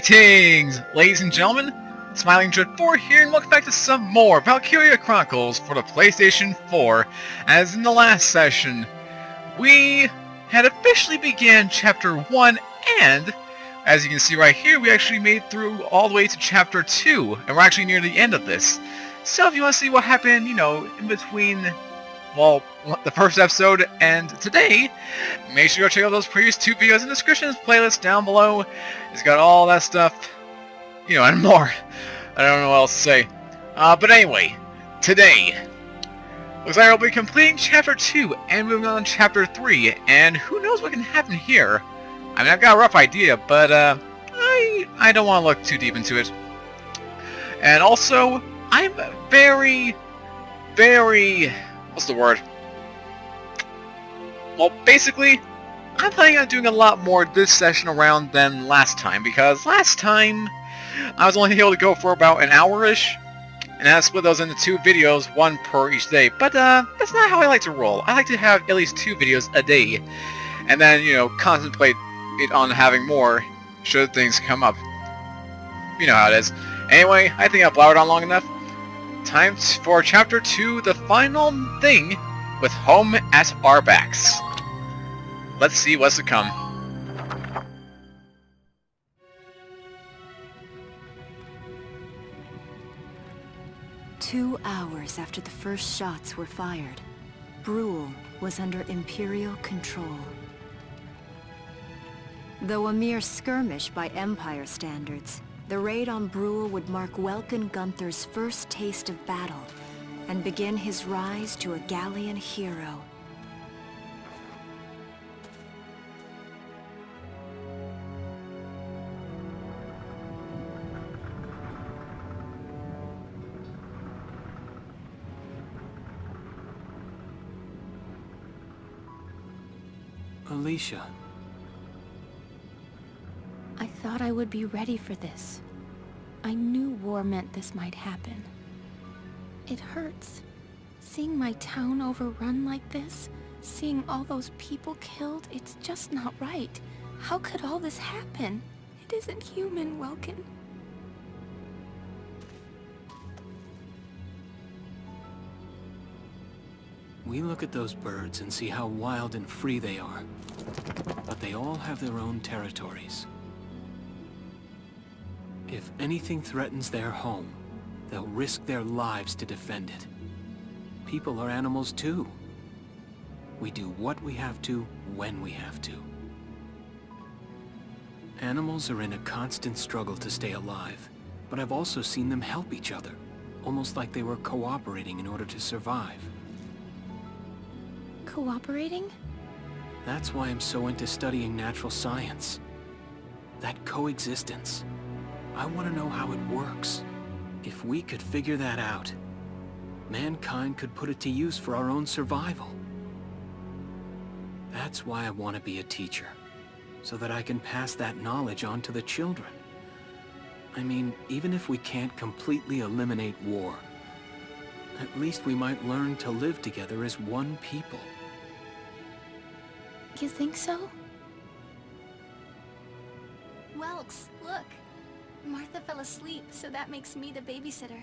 Greetings, ladies and gentlemen. Smiling Dread 4 here, and welcome back to some more Valkyria Chronicles for the PlayStation 4. As in the last session, we had officially began Chapter 1, and as you can see right here, we actually made through all the way to Chapter 2, and we're actually near the end of this. So if you want to see what happened, in between, well, the first episode and today, make sure you go check out those previous two videos in the description playlist down below. It's got all that stuff, and more. I don't know what else to say. But anyway, today, looks like I'll be completing Chapter 2 and moving on to Chapter 3, and who knows what can happen here. I mean, I've got a rough idea, but I don't want to look too deep into it. And also, I'm very, what's the word? Well, basically, I'm planning on doing a lot more this session around than last time, because last time I was only able to go for about an hour-ish, and I split those into two videos, one per each day. But that's not how I like to roll. I like to have at least two videos a day, and then, contemplate it on having more should things come up. You know how it is. Anyway, I think I've blabbered on long enough. Time for Chapter 2, the final thing, with home at our backs. Let's see what's to come. Two hours after the first shots were fired, Brule was under Imperial control. Though a mere skirmish by Empire standards, the raid on Brule would mark Welkin Gunther's first taste of battle and begin his rise to a Gallian hero. Alicia. I thought I would be ready for this. I knew war meant this might happen. It hurts. Seeing my town overrun like this, seeing all those people killed, it's just not right. How could all this happen? It isn't human, Welkin. We look at those birds and see how wild and free they are. But they all have their own territories. If anything threatens their home, they'll risk their lives to defend it. People are animals too. We do what we have to, when we have to. Animals are in a constant struggle to stay alive, but I've also seen them help each other, almost like they were cooperating in order to survive. Cooperating? That's why I'm so into studying natural science. That coexistence. I want to know how it works. If we could figure that out, mankind could put it to use for our own survival. That's why I want to be a teacher, so that I can pass that knowledge on to the children. I mean, even if we can't completely eliminate war, at least we might learn to live together as one people. You think so? Welks, look. Martha fell asleep, so that makes me the babysitter.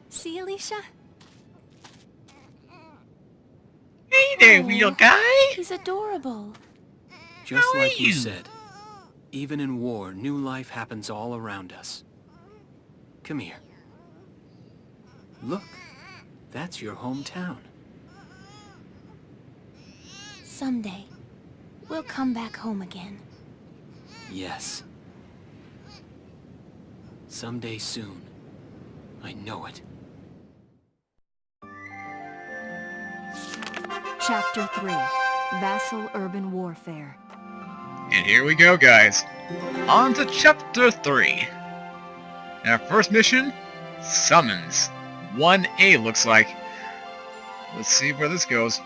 See, Alicia? Hey there, little guy! He's adorable. Just How like are you you? said, even in war, new life happens all around us. Come here. Look, that's your hometown. Someday, we'll come back home again. Yes. Someday soon. I know it. Chapter 3, Vasel Urban Warfare. And here we go, guys. On to Chapter 3. And our first mission, Summons. 1A looks like. Let's see where this goes.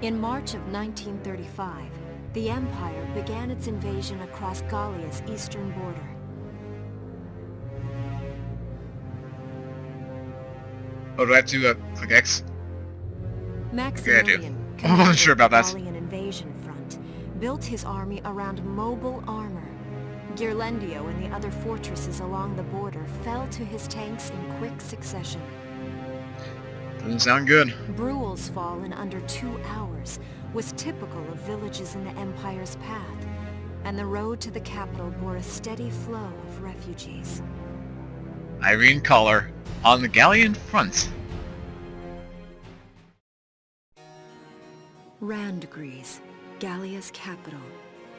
In March of 1935, the Empire began its invasion across Gallia's eastern border. Oh, do I have to click X? Maximilian, I wasn't sure about that. Gallian invasion front, built his army around mobile armor. Ghirlandaio and the other fortresses along the border fell to his tanks in quick succession. Doesn't sound good. Bruhl's fall in under 2 hours was typical of villages in the Empire's path, and the road to the capital bore a steady flow of refugees. Irene Collar on the Gallian front. Randgries, Gallia's capital,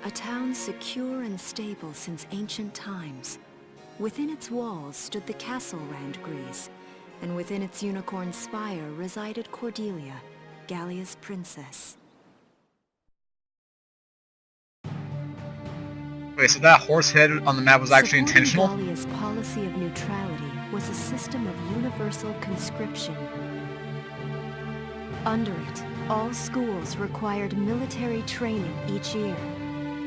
a town secure and stable since ancient times. Within its walls stood the castle Randgries, and within its unicorn spire resided Cordelia, Gallia's princess. Wait, so that horse head on the map was actually Supporting intentional? Gallia's policy of neutrality was a system of universal conscription. Under it, all schools required military training each year.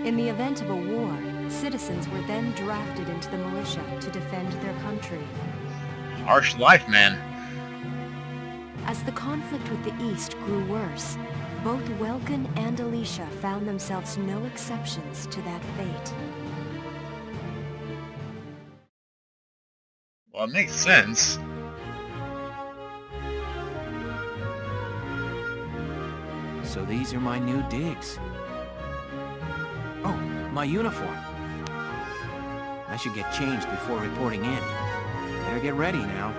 In the event of a war, citizens were then drafted into the militia to defend their country. Harsh life, man. As the conflict with the East grew worse, both Welkin and Alicia found themselves no exceptions to that fate. Well, it makes sense. So these are my new digs. Oh, my uniform. I should get changed before reporting in. Better get ready now.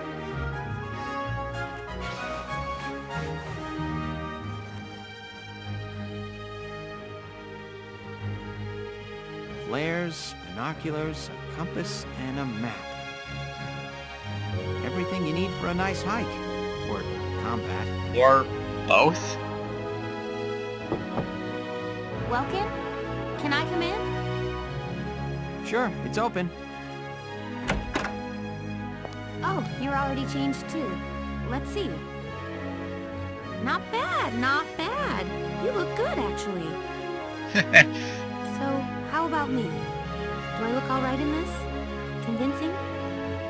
Flares, binoculars, a compass, and a map. Everything you need for a nice hike. Or combat. Or both? Welkin? Can I come in? Sure, it's open. Oh, you're already changed too. Let's see. Not bad, not bad. You look good, actually. So, how about me? Do I look alright in this? Convincing?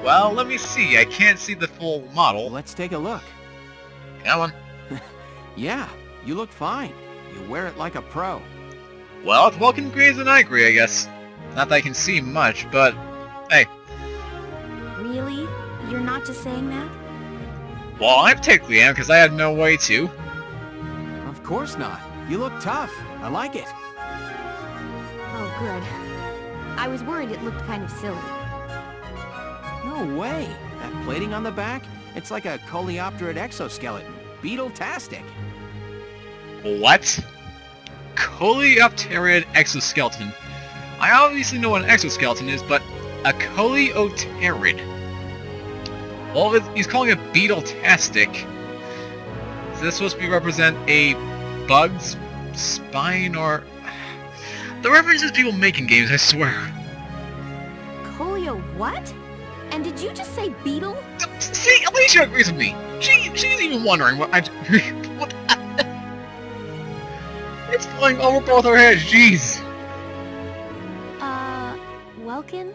Well, let me see. I can't see the full model. Let's take a look. Come on. Yeah, you look fine. You wear it like a pro. Well, it's Welkin agrees and I agree, I guess. Not that I can see much, but hey. Really? You're not just saying that? Well, I technically am, because I had no way to. Of course not. You look tough. I like it. Oh, good. I was worried it looked kind of silly. No way. That plating on the back, it's like a coleopterate exoskeleton. Beetle-tastic. What? Coleopterid exoskeleton. I obviously know what an exoskeleton is, but a coleopterid. Well, he's calling it beetle-tastic. Is this supposed to represent a bug's spine, or... The references people make in games, I swear. Colio what? And did you just say beetle? See, Alicia agrees with me. She's even wondering what I... what... It's flying over both our heads, jeez. Welkin?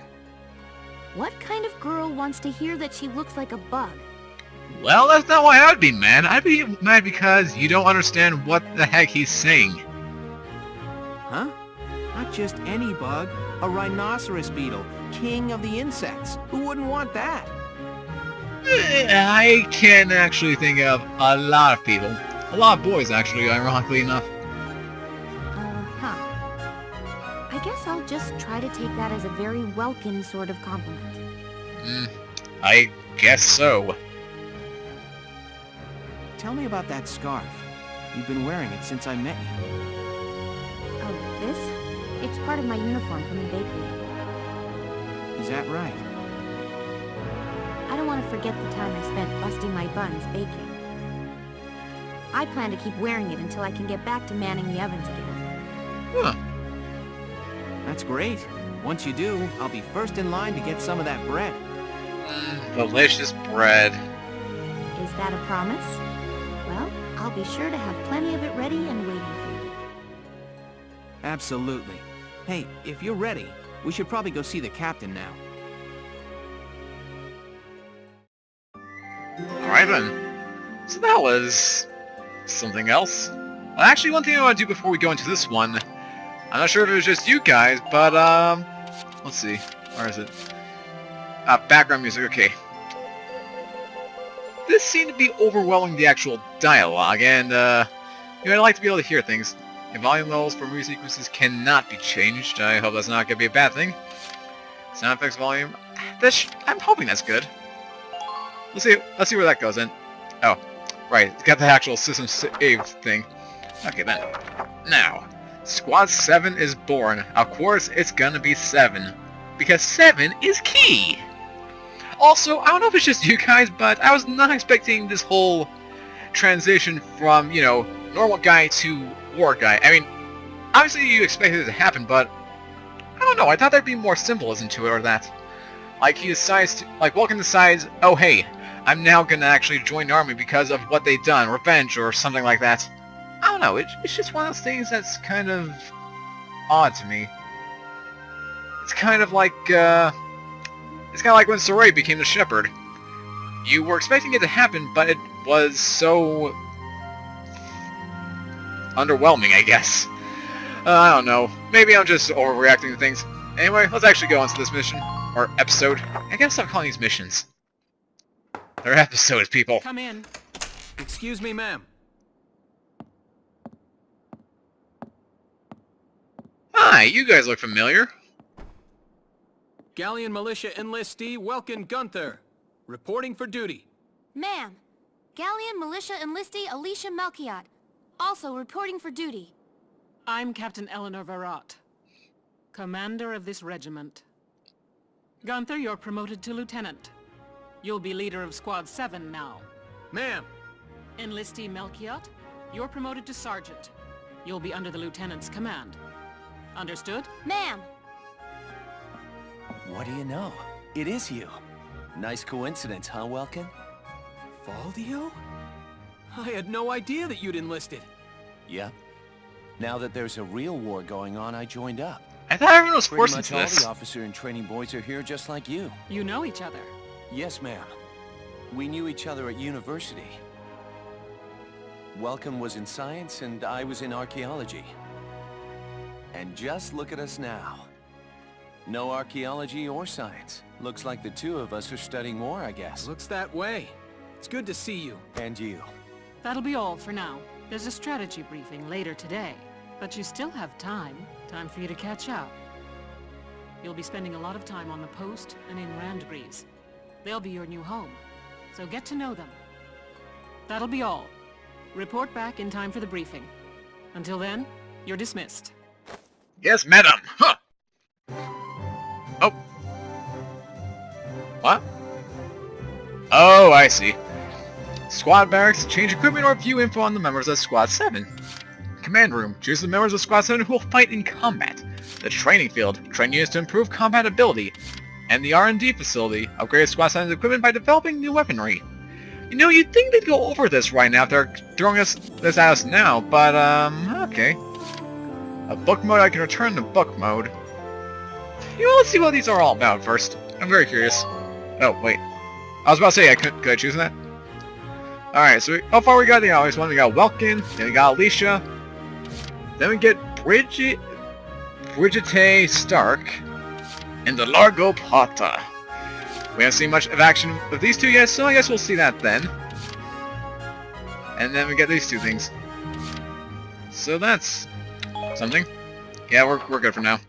What kind of girl wants to hear that she looks like a bug? Well, that's not why I'd be mad. I'd be mad because you don't understand what the heck he's saying. Huh? Not just any bug. A rhinoceros beetle. King of the insects. Who wouldn't want that? I can actually think of a lot of people. A lot of boys, actually, ironically enough. I guess I'll just try to take that as a very Welkin sort of compliment. I guess so. Tell me about that scarf. You've been wearing it since I met you. Oh, this? It's part of my uniform from the bakery. Is that right? I don't want to forget the time I spent busting my buns baking. I plan to keep wearing it until I can get back to manning the ovens again. Huh. That's great. Once you do, I'll be first in line to get some of that bread. Delicious bread. Is that a promise? Well, I'll be sure to have plenty of it ready and waiting for you. Absolutely. Hey, if you're ready, we should probably go see the captain now. Alright then. So that was... something else. Well, actually, one thing I want to do before we go into this one, I'm not sure if it was just you guys, but, let's see. Where is it? Background music, okay. This seemed to be overwhelming the actual dialogue, and, I'd like to be able to hear things. The volume levels for movie sequences cannot be changed. I hope that's not going to be a bad thing. Sound effects volume. I'm hoping that's good. Let's see where that goes then. Oh, right. It's got the actual system save thing. Okay then. Now, Squad 7 is born. Of course, it's gonna be 7. Because 7 is key! Also, I don't know if it's just you guys, but I was not expecting this whole transition from, normal guy to war guy. I mean, obviously you expected it to happen, but I don't know, I thought there'd be more symbolism to it or that. Like, he decides to, Vulcan decides, oh hey, I'm now gonna actually join the army because of what they've done, revenge or something like that. I don't know, it's just one of those things that's kind of odd to me. It's kind of like, when Saray became the Shepherd. You were expecting it to happen, but it was so underwhelming, I guess. I don't know. Maybe I'm just overreacting to things. Anyway, let's actually go on to this mission. Or episode. I gotta stop calling these missions. They're episodes, people. Come in. Excuse me, ma'am. Hi, you guys look familiar. Gallian Militia enlistee Welkin Gunther. Reporting for duty. Ma'am, Gallian Militia enlistee Alicia Malkiot, also reporting for duty. I'm Captain Eleanor Varrot, commander of this regiment. Gunther, you're promoted to lieutenant. You'll be leader of Squad 7 now. Ma'am! Enlistee Melchiot, you're promoted to sergeant. You'll be under the lieutenant's command. Understood? Ma'am! What do you know? It is you. Nice coincidence, huh, Welkin? Valdio? I had no idea that you'd enlisted. Yep. Now that there's a real war going on, I joined up. I thought everyone was Pretty forced much into all this. the officer and training boys are here just like you. You know each other. Yes, ma'am. We knew each other at university. Welkin was in science and I was in archaeology. And just look at us now. No archaeology or science. Looks like the two of us are studying war, I guess. Looks that way. It's good to see you. And you. That'll be all for now. There's a strategy briefing later today. But you still have time. Time for you to catch up. You'll be spending a lot of time on the post and in Randgrees. They'll be your new home. So get to know them. That'll be all. Report back in time for the briefing. Until then, you're dismissed. Yes, madam. Huh. Oh. What? Oh, I see. Squad barracks, change equipment or view info on the members of Squad 7. Command room, choose the members of Squad 7 who will fight in combat. The training field, train units to improve combat ability. And the R&D facility, upgrade Squad 7's equipment by developing new weaponry. You'd think they'd go over this right now if they're throwing this at us now, but, okay. A book mode, I can return to book mode. Let's see what these are all about first. I'm very curious. Oh, wait. I was about to say, could I choose that? Alright, so how far we got the always one? We got Welkin, then we got Alicia, then we get Brigitte Stark, and the Largo Plata. We haven't seen much of action with these two yet, so I guess we'll see that then. And then we get these two things. So that's something. Yeah, we're good for now.